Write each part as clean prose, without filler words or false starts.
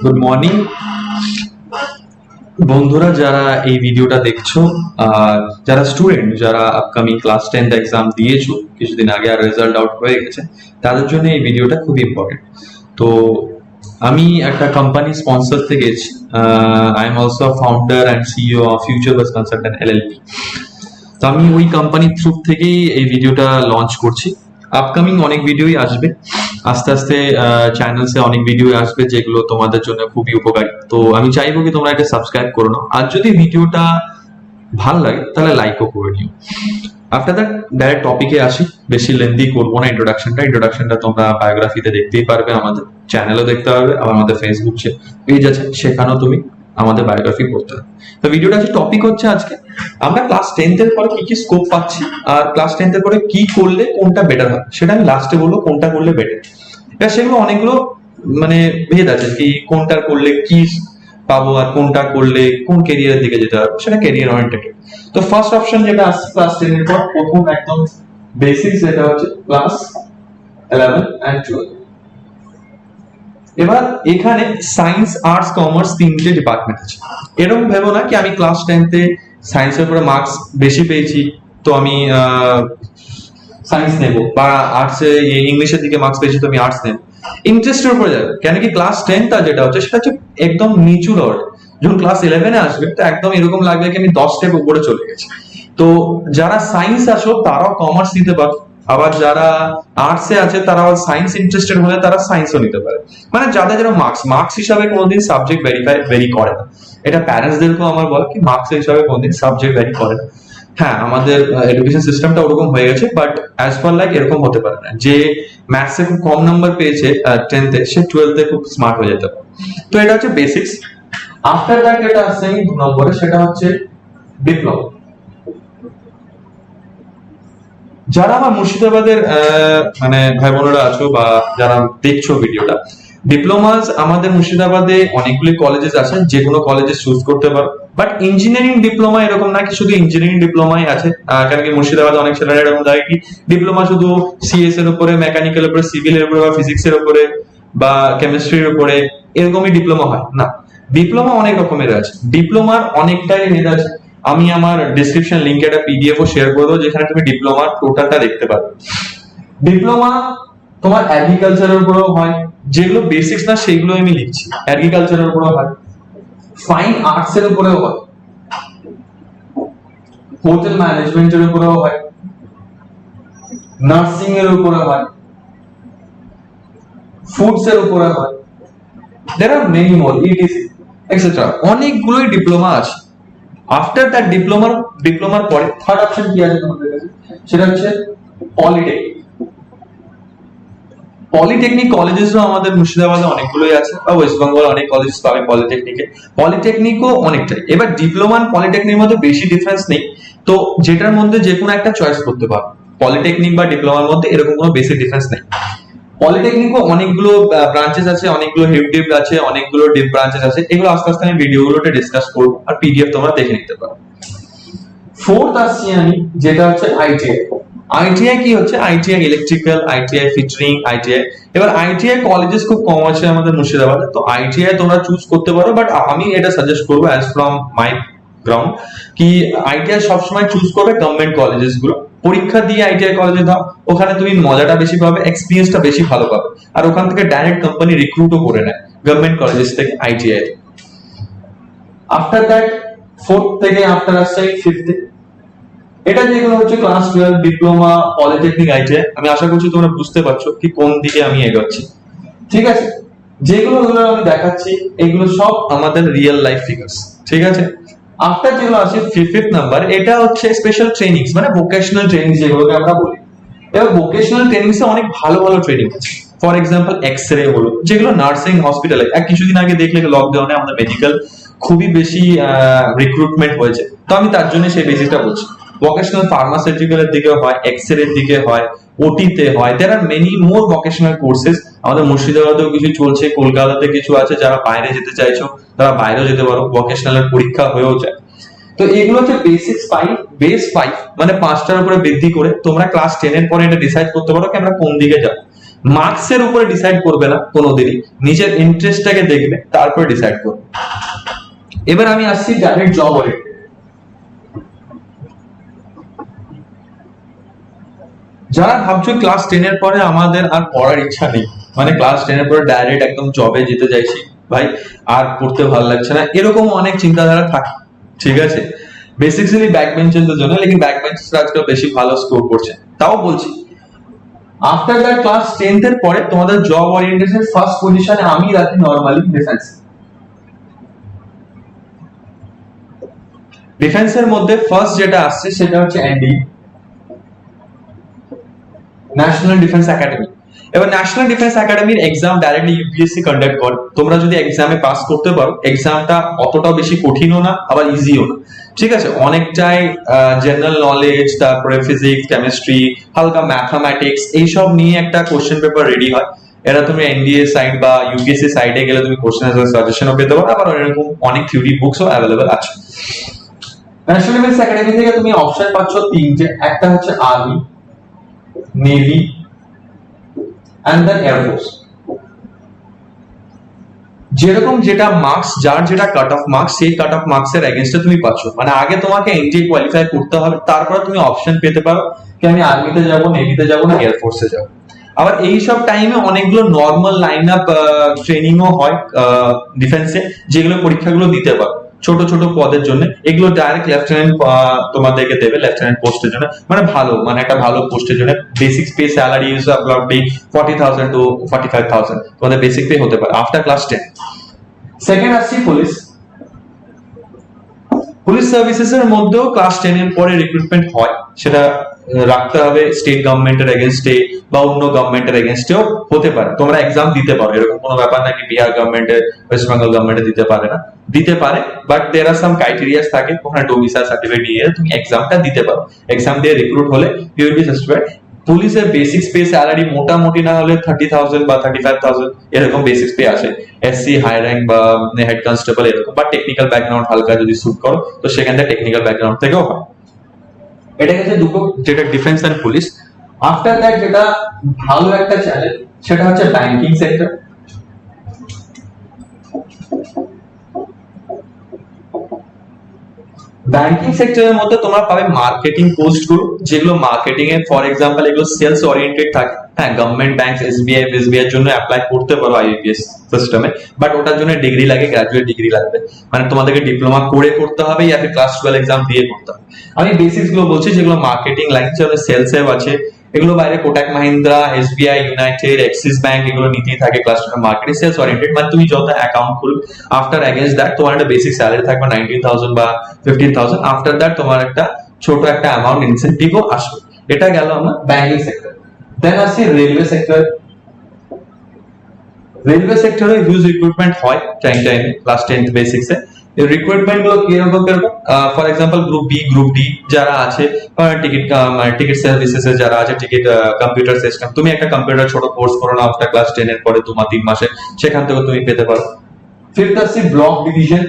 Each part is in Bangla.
গুড মর্নিং বন্ধুরা, যারা এই ভিডিওটা দেখছো, যারা স্টুডেন্ট, যারা আপকামিং ক্লাস 10th এক্সাম দিয়েছো কিছুদিন আগে আর রেজাল্ট আউট হয়ে গেছে, তাদের জন্য এই ভিডিওটা খুব ইম্পর্টেন্ট। তো আমি একটা কোম্পানি স্পন্সর থেকে গেছি। I am also founder and CEO of future bus consultant LLP. তো আমি ওই কোম্পানির থ্রু থেকেই এই ভিডিওটা লঞ্চ করছি। আপকামিং অনেক ভিডিওই আসবে, আস্তে আস্তে চ্যানেলসে অনেক ভিডিও আসবে যেগুলো তোমাদের জন্য খুবই উপকারী। তো আমি চাইবো কি তোমরা এটা সাবস্ক্রাইব করো না, আর যদি ভিডিওটা ভালো লাগে তাহলে লাইকও করে নিও। আফটার দ্যাট ডাইরেক্ট টপিকে আসি, বেশি লেন্দি করবো না। ইন্ট্রোডাকশনটা তোমরা বায়োগ্রাফিতে দেখতেই পারবে, আমাদের চ্যানেলও দেখতে পারবে, আবার আমাদের ফেসবুক পেজ আছে, সেখানেও তুমি আমাদের বায়োগ্রাফি পড়তে হবে। তো ভিডিওটা আছে, টপিক হচ্ছে আজকে আমরা ক্লাস 10th এর পরে কি কি স্কোপ পাচ্ছি, আর ক্লাস 10th এর পরে কি করলে কোনটা বেটার হয় সেটা আমি লাস্টে বলবো, কোনটা করলে বেটার। এবার সেগুলো অনেকগুলো মানে ভেদ আছে, কি কোনটা করলে কি পাবো আর কোনটা করলে কোন ক্যারিয়ারের দিকে যেতে হবে, সেটা ক্যারিয়ার ওরিয়েন্টেড। তো ফার্স্ট অপশন যেটা আসছে ক্লাস 10 এর পর, প্রথম একদম বেসিক্স, যেটা হচ্ছে ক্লাস 11 এন্ড 12। এবার এখানে সায়েন্স, আর্টস, কমার্স তিনটে ডিপার্টমেন্ট আছে। এরকম ভেবো না কি আমি ক্লাস 10th এ সায়েন্সের উপরে মার্কস বেশি পেয়েছি তো আমি সায়েন্স নেব, বা আর্টসে ইংলিশের দিকে মার্কস পেয়েছি তো আমি আর্টস নেব। ইন্টারেস্টের উপরে যাবে, কেন কি ক্লাস 10th যেটা হচ্ছে সেটা হচ্ছে একদম নিচু লেভেল। যখন ক্লাস 11 এ আসবে তো একদম এরকম লাগবে কি আমি 10 স্টেপ উপরে চলে গেছি। তো যারা সায়েন্স আসো তারাও কমার্স নিতে পারো, আবার যারা আর্টসে আছে তারা সায়েন্স ইন্টারেস্টেড হলে তারা সায়েন্সও নিতে পারে। মানে যাদের যারা মার্কস হিসাবে কোনোদিন সাবজেক্ট ভেরি করে না। এটা প্যারেন্টসদেরকেও আমার বলা কি মার্কস হিসাবে কোনোদিন সাবজেক্ট ভেরি করে না। হ্যাঁ, আমাদের এডুকেশন সিস্টেমটা ওরকম হয়ে গেছে, বাট অ্যাজ পার লাইক এরকম হতে পারে না যে ম্যাথসে খুব কম নাম্বার পেয়েছে 10th এ, সে 12th এ খুব স্মার্ট হয়ে যেতে পারে। তো এটা হচ্ছে বেসিক্স। আফটার দ্যাট যেটা আসছে 2 নম্বরে, সেটা হচ্ছে ডিপ্লোমা। যারা আমার মুর্শিদাবাদের মানে ভাই বোনেরা আছো বা যারা দেখছো ভিডিওটা, ডিপ্লোমাস আমাদের মুর্শিদাবাদে অনেকগুলি কলেজেস আছে, যে কোনো কলেজে চুজ করতে পারো। বাট ইঞ্জিনিয়ারিং ডিপ্লোমা এরকম না কি শুধু ইঞ্জিনিয়ারিং ডিপ্লোমাই আছে, কারণ কি মুর্শিদাবাদে অনেক ছেলেরা এরকম থাকে কি ডিপ্লোমা শুধু সিএস এর উপরে, মেকানিক্যাল উপরে, সিভিল এর উপরে, বা ফিজিক্স এর উপরে, বা কেমিস্ট্রির উপরে এরকমই ডিপ্লোমা হয় না। ডিপ্লোমা অনেক রকমের আছে, ডিপ্লোমার অনেকটাই ভেদ আছে। আমি আমার ডেসক্রিপশন লিংকে একটা পিডিএফ ও শেয়ার করে দেবো, যেখানে তুমি ডিপ্লোমার টোটালটা দেখতে পাবে। ডিপ্লোমা তোমার এগ্রিকালচারের উপরেও হয়, যেগুলো বেসিক্স না সেগুলো আমি লিখছি। এগ্রিকালচারের উপরেও হয়, ফাইন আর্টস এর উপরেও হয়, হোটেল ম্যানেজমেন্টের উপরেও হয়, নার্সিং এর উপরে হয়, ফুডস এর উপরে হয়, there are many more etc etc অনেকগুলোই ডিপ্লোমা আছে। আফটার দ্যাট ডিপ্লোমার পরে থার্ড অপশন কি আছে তোমাদের কাছে, সেটা হচ্ছে পলিটেকনিক কলেজেসও আমাদের মুর্শিদাবাদে অনেকগুলোই আছে, বা ওয়েস্ট বেঙ্গল অনেক কলেজ পাবে পলিটেকনিকও অনেকটাই। এবার ডিপ্লোমা পলিটেকনিকের মধ্যে বেশি ডিফারেন্স নেই, তো যেটার মধ্যে যে কোনো একটা চয়েস করতে পারো। পলিটেকনিক বা ডিপ্লোমার মধ্যে এরকম কোনো বেশি ডিফারেন্স নেই। পলিটেকনিকও অনেকগুলো ব্রাঞ্চেস আছে, অনেকগুলো ডিপ আছে, অনেকগুলো ডিপ ব্রাঞ্চেস আছে। এগুলো আস্তে আস্তে আমি ভিডিওগুলোতে ডিসকাস করবো, আর পিডিএফ তোমরা দেখে নিতে পারো। ফোর্থ আসছি আমি, যেটা হচ্ছে আইটিআই কি হচ্ছে, আইটিআই ইলেকট্রিক্যাল, আইটিআই ফিটারিং, আইটিআই। এবার আইটিআই কলেজেস খুব কম আছে আমাদের মুর্শিদাবাদে, তো আইটিআই তোমরা চুজ করতে পারো, বাট আমি এটা সাজেস্ট করবো অ্যাজ ফ্রম মাই গ্রাউন্ড কি আইটিআই সবসময় চুজ করবে গভর্নমেন্ট কলেজেস গুলো। পরীক্ষা দিয়ে আইটিআই কলেজে দাও, ওখানে তুমি মজাটা বেশি পাবে, এক্সপিরিয়েন্সটা বেশি ভালো পাবে, আর ওখান থেকে ডাইরেক্ট কোম্পানি রিক্রুটও করে নেয় গভর্নমেন্ট কলেজেস থেকে আইটিআই। আফটার দ্যাট ফোর্থ থেকে আফটার আসছে ফিফথ। এটা যেগুলো হচ্ছে ক্লাস 12 ডিপ্লোমা, পলিটেকনিক, আইটিআই। আমি আশা করছি তোমরা বুঝতে পারছো কি কোন দিকে আমি এগোচ্ছি, ঠিক আছে। যেগুলো আমি দেখাচ্ছি এগুলো সব আমাদের রিয়েল লাইফ ফিগার্স, ঠিক আছে। আফটার যেগুলো আছে ফিফথ নাম্বার, এটা হচ্ছে স্পেশাল ট্রেনিংস, মানে ভোকেশনাল ট্রেনিং যেগুলোকে আমরা বলি। এবার ভোকেশনাল ট্রেনিংসে অনেক ভালো ভালো ট্রেনিং আছে। ফর এক্সাম্পল এক্সরে হলো, যেগুলো নার্সিং হসপিটালে কিছুদিন আগে দেখলে লকডাউনে আমাদের মেডিকেল খুবই বেশি রিক্রুটমেন্ট হয়েছে, তো আমি তার জন্য সেই বেসিকটা বলছি। ভোকেশনাল ফার্মাসিউটিক্যালের দিকে হয়, এক্সরে এর দিকে হয়, ওটিতে হয়। There are many more vocational courses. আমাদের মুর্শিদাবাদেও কিছু চলছে, কলকাতাতে কিছু আছে। যারা বাইরে যেতে চাইছো তারা বাইরেও যেতে পারো, ভোকেশনালের পরীক্ষা হয়েও যায়। তো এগুলো হচ্ছে বেস 5, মানে 5টার উপরে বৃদ্ধি করে তোমরা ক্লাস 10 এর পরে এটা ডিসাইড করতে পারো কি আমরা কোন দিকে যাব। মার্কসের উপরে ডিসাইড করবে না কোনোদিনই, নিজের ইন্টারেস্টটাকে দেখবে তারপরে ডিসাইড করবে। এবার আমি আসছি ডাইরেক্ট জব ওরিয়েন্টেড। যারা ভাবছো ক্লাস 10 এর পরে আমাদের আর পড়ার ইচ্ছা নেই, মানে ক্লাস 10 এর পরে ডাইরেক্ট একদম জবে যেতে চাইছি ভাই, আর পড়তে ভালো লাগছে না, এরকম অনেক চিন্তাধারা থাকে, ঠিক আছে, বেসিক্যালি ব্যাক বেঞ্চারদের জন্য, লেকিন ব্যাক বেঞ্চাররা আজকাল বেশি ভালো স্কোর করছে। তাও বলছি আফটার দ্যাট ক্লাস 10 এর পরে তোমাদের জব ওরিয়েন্টেশন ফার্স্ট পজিশনে আমি রাখি নরমালি ডিফেন্স। ডিফেন্সের মধ্যে ফার্স্ট যেটা আসছে সেটা হচ্ছে এনডি, ন্যাশনাল ডিফেন্স একাডেমি। এবার ন্যাশনাল ডিফেন্স একাডেমির এক্সাম ডাইরেক্টলি ইউপিএসসি কন্ডাক্ট করে। তোমরা যদি এক্সামে পাস করতে পারো, এক্সামটা অতটাও বেশি কঠিনও না আবার ইজিও না, ঠিক আছে, অনেকটাই জেনারেল নলেজ, তারপরে ফিজিক্স, কেমিস্ট্রি, হালকা ম্যাথামেটিক্স এইসব নিয়ে একটা কোশ্চেন পেপার রেডি হয়। এটা তুমি এনডিএ সাইট বা ইউপিএসসি সাইটে গেলে তুমি কোশ্চেন অ্যান্সার সাজেশনও পেতে পারো, আবার এরকম অনেক থিওরি বুকসও অ্যাভেলেবল আছে। ন্যাশনাল ডিফেন্স একাডেমি থেকে তুমি অপশন পাচ্ছ তিনটে, একটা হচ্ছে army, navy and the air force। যেরকম যেটা মার্কস, যার যেটা কাট অফ মার্কস, সেই কাট অফ মার্কস এর এগেইনস্টে তুমি পাচ্ছ, মানে আগে তোমাকে এনটিএ কোয়ালিফাই করতে হবে, তারপরে তুমি অপশন পেতে পারো কি আমি আর্মিতে যাব, নেভিতে যাব না এয়ার ফোর্সে যাব। আবার এই সব টাইমে অনেকগুলো নরমাল লাইন আপ ট্রেনিংও হয় ডিফেন্সে, যেগুলো পরীক্ষাগুলো দিতে পারো ছোট ছোট পদের জন্য। এগুলো ডাইরেক্ট লেফটেন্যান্ট তোমাদেরকে দেবে, লেফটেন্যান্ট পোস্টের জন্য, মানে ভালো, মানে একটা ভালো পোস্টের জন্য। Basic pay salary is approximately 40,000 to 45,000 তোমাদের বেসিক পে হতে পারে আফটার ক্লাস 10। সেকেন্ড আসছি পুলিশ। পুলিশ সার্ভিসেস এর মধ্যেও ক্লাস 10 এর পরে রিক্রুটমেন্ট হয়, সেটা রাখতে হবে স্টেট গভর্নমেন্টের এগেইনস্টে বা অন্য গভর্নমেন্টের এগেইনস্টেও হতে পারে, তোমরা এক্সাম দিতে পারো, এরকম কোনো ব্যাপার নাকি বিহার গভর্নমেন্টের, ওয়েস্ট বেঙ্গল গভর্নমেন্টে দিতে পারে না, দিতে পারে, but there R some criterias থাকে, ওখানে ডোমিসাইল সার্টিফিকেট নিয়ে তুমি এক্সামটা দিতে পারো। এক্সাম দিয়ে রিক্রুট হলে ইউ উইল বি সার্টিফাইড। পুলিশের বেসিক পে স্যালারি মোটামুটি না হলে 30,000 বা 35,000 এরকম বেসিক পে আসে, এসসি হাই র্যাঙ্ক বা হেড কনস্টেবল এরকম, বা টেকনিক্যাল ব্যাকগ্রাউন্ড হালকা যদি স্যুট করো তো সেখান থেকে টেকনিক্যাল ব্যাকগ্রাউন্ড থেকেও হয়। এটা হচ্ছে দুটো, যেটা defence and police. After that যেটা ভালো একটা চ্যালেঞ্জ সেটা হচ্ছে ব্যাংকিং সেক্টর। ব্যাংকিং সেক্টরের মধ্যে তোমরা পাবে মার্কেটিং পোস্ট গুলো, যেগুলো মার্কেটিং এর ফর এক্সাম্পল এগুলো সেলস ওরিয়েন্টেড থাকে। হ্যাঁ, গভর্নমেন্ট ব্যাংক, এসবিআই এর জন্য অ্যাপ্লাই করতে পারো আইবিপিএস সিস্টেমে, বাট ওটার জন্য ডিগ্রি লাগে, গ্রাজুয়েট ডিগ্রি লাগবে, মানে তোমাদেরকে ডিপ্লোমা করে করতে হবে ইয়া ফির ক্লাস 12 এক্সাম দিয়ে করতে হবে। আমি বেসিক্স গুলো বলছি, যেগুলো মার্কেটিং লাইন, যেগুলো সেলস এর আছে, এগুলো বাইরে Kotak Mahindra, SBI, United, axis bank এগুলো নিতেই থাকে ক্লাস 12 মার্কেটিং সেলস ওরিয়েন্টেড। মানে তুমি যত অ্যাকাউন্ট খুলবে আফটার এগেইনস্ট দ্যাট তোমার একটা বেসিক স্যালারি থাকবে 19,000 বা 15,000, আফটার দ্যাট তোমার একটা ছোট একটা অ্যামাউন্ট ইনসেন্টিভও আসবে। এটা গেল আমার ব্যাংকিং সেক্টর। দেন আসি রেলওয়ে সেক্টর। রেলওয়ে সেক্টরে হিউজ রিক্রুটমেন্ট হয় টাইমে ক্লাস 10 বেসিক্সে। এই রিক্রুটমেন্ট গুলো কিরকম কিরকম, for example group B, group D যারা আছে, টিকিট সার্ভিসেস যারা আছে, টিকিট কম্পিউটার সিস্টেম, তুমি একটা কম্পিউটার ছোট কোর্স করো না আফটার ক্লাস 10 এর পরে 2-3 মাসে, সেখান থেকে তুমি পেতে পারো। ফিফথ আসছে ব্লক ডিভিশন।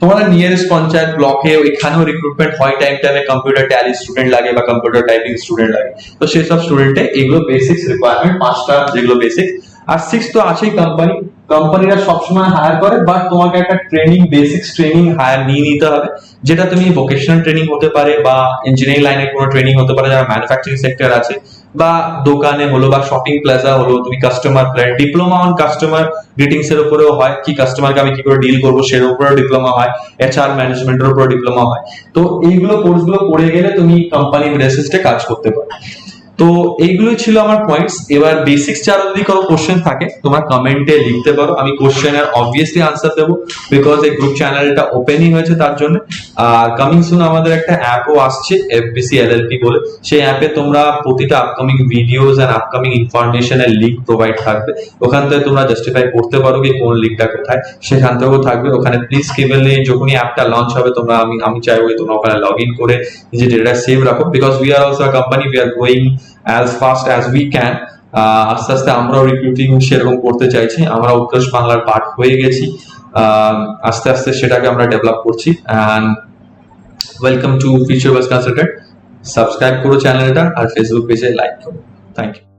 তোমাদের নিয়ারেস্ট পঞ্চায়েত ব্লকে এখানেও রিক্রুটমেন্ট হয় টাইমে, কম্পিউটার ট্যালি স্টুডেন্ট লাগে বা কম্পিউটার টাইপিং স্টুডেন্ট লাগে, তো সেই সব স্টুডেন্টে এগুলো বেসিক্স রিকোয়ারমেন্ট 5টা যেগুলো বেসিক। আর 6 তো আছেই কোম্পানি, কোম্পানিরা সবসময় হায়ার করে, বাট তোমাকে একটা ট্রেনিং, বেসিক্স ট্রেনিং হায়ার নিয়ে নিতে হবে, যেটা তুমি ভোকেশনাল ট্রেনিং হতে পারে বা ইঞ্জিনিয়ারিং লাইনের কোনো ট্রেনিং হতে পারে, যারা ম্যানুফ্যাকচারিং সেক্টর আছে, বা দোকানে হলো বা শপিং প্লাজা হলো, তুমি customer diploma on customer greetings এর উপরেও হয়, কি কাস্টমারকে আমি কি করে ডিল করবো সের উপরেও ডিপ্লোমা হয়, এইচআর ম্যানেজমেন্টের উপরে ডিপ্লোমা হয়। তো এইগুলো কোর্সগুলো করে গেলে তুমি কোম্পানি বেসিসে কাজ করতে পারো। তো এইগুলোই ছিল আমার পয়েন্টস। এবার বেসিক্স ছাড়া যদি কোনো কোশ্চেন থাকে তোমরা কমেন্টে লিখতে পারো, আমি কোশ্চেনের অবভিয়াসলি আনসার দেবো, বিকজ এই গ্রুপ চ্যানেলটা ওপেনই হয়েছে তার জন্য। আর কামিং সুন আমাদের একটা অ্যাপও আসছে এফবিসি এলএলপি বলে, সেই অ্যাপে তোমরা প্রতিটা আপকামিং ভিডিওস এন্ড আপকামিং ইনফরমেশনের লিংক প্রোভাইড থাকবে, ওখান থেকে তোমরা জাস্টিফাই করতে পারো কি কোন লিংকটা কোথায়, সেখান থেকেও থাকবে। ওখানে প্লিজ কেবলই যখনই অ্যাপটা লঞ্চ হবে তোমরা, আমি চাইবো তোমরা ওখানে লগ ইন করে নিজের ডেটা সেভ রাখো, because we are also a company, we are growing as fast as we can। আস্তে আস্তে আমরাও রিক্রুটিং সেরকম করতে চাইছি, আমরা উৎকর্ষ বাংলার পার্ট হয়ে গেছি, আস্তে আস্তে সেটাকে আমরা ডেভেলপ করছি। And welcome to future wars consultant. Subscribe করো চ্যানেলটা আর ফেসবুক পেজে লাইক করো। Thank you.